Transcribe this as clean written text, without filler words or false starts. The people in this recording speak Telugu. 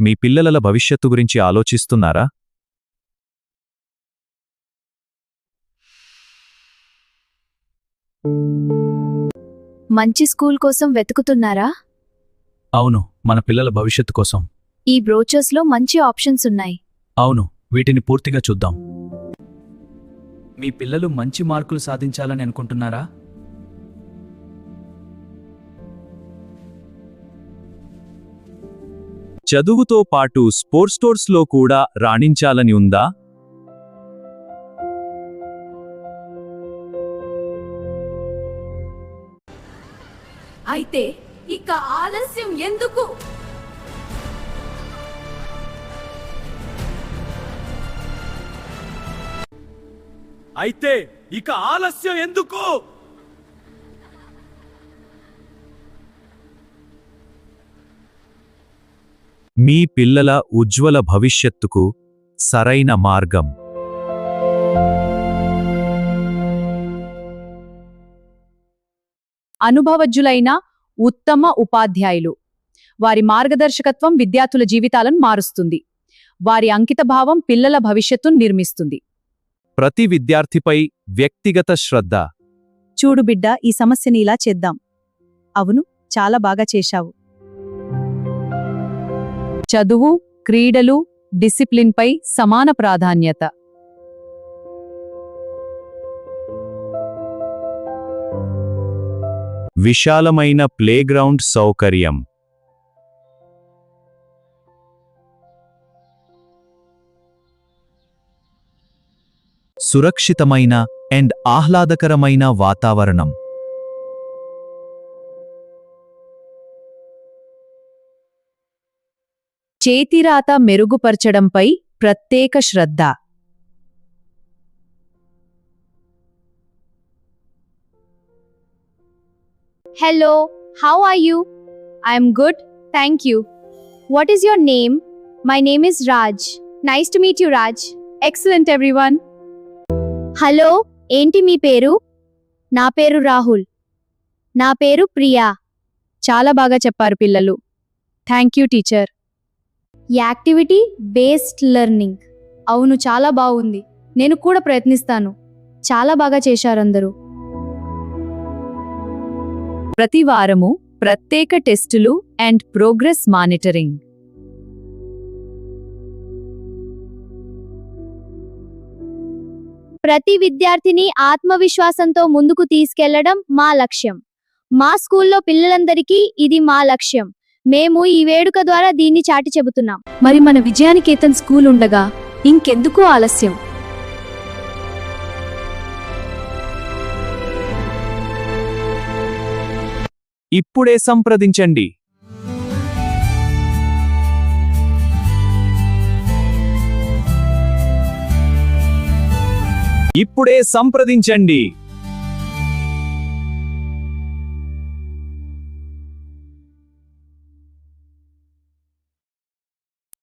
మీ పిల్లల భవిష్యత్తు గురించి ఆలోచిస్తున్నారా? మంచి స్కూల్ కోసం వెతుకుతున్నారా? అవును, మన పిల్లల భవిష్యత్తు కోసం. ఈ బ్రోచర్స్లో మంచి ఆప్షన్స్ ఉన్నాయి. అవును, వీటిని పూర్తిగా చూద్దాం. మీ పిల్లలు మంచి మార్కులు సాధించాలని అనుకుంటున్నారా? చదువుతో పాటు స్పోర్ట్స్లో కూడా రాణించాలని ఉందా? అయితే ఇక ఆలస్యం ఎందుకు? అయితే ఇక ఆలస్యం ఎందుకు? మీ పిల్లల ఉజ్వల భవిష్యత్తుకు సరైన మార్గం. అనుభవజ్ఞులైన ఉత్తమ ఉపాధ్యాయులు. వారి మార్గదర్శకత్వం విద్యార్థుల జీవితాలను మారుస్తుంది. వారి అంకితభావం పిల్లల భవిష్యత్తును నిర్మిస్తుంది. ప్రతి విద్యార్థిపై వ్యక్తిగత శ్రద్ధ. చూడు బిడ్డ, ఈ సమస్యని ఇలా చేద్దాం. అవును, చాలా బాగా చేశావు. చదువు, క్రీడలు, డిసిప్లిన్పై సమాన ప్రాధాన్యత. విశాలమైన ప్లేగ్రౌండ్ సౌకర్యం. సురక్షితమైన అండ్ ఆహ్లాదకరమైన వాతావరణం. చేతిరాత మెరుగుపరచడంపై ప్రత్యేక శ్రద్ధ. Hello, how are you? I am good, thank you. What is your name? My name is Raj. Nice to meet you, Raj. Excellent, everyone. Hello, ఏంటి మీ పేరు? నా పేరు రాహుల్. నా పేరు ప్రియా. చాలా బాగా చెప్పారు పిల్లలు. Thank you teacher. Activity based learning. అవును, చాలా బాగుంది. నేను కూడా ప్రయత్నిస్తాను. చాలా బాగా చేశారందరూ. ప్రతి వారము ప్రత్యేక టెస్టులు అండ్ ప్రోగ్రెస్ మానిటరింగ్. ప్రతి విద్యార్థిని ఆత్మవిశ్వాసంతో ముందుకు తీసుకెళ్లడం మా లక్ష్యం. మా స్కూల్లో పిల్లలందరికీ ఇది మా లక్ష్యం. మేము ఈ వేడుక ద్వారా దీన్ని చాటి చెబుతున్నాం. మరి మన విజయానికేతన్ స్కూల్ ఉండగా ఇంకెందుకు ఆలస్యం? ఇప్పుడే సంప్రదించండి. ఇప్పుడే సంప్రదించండి.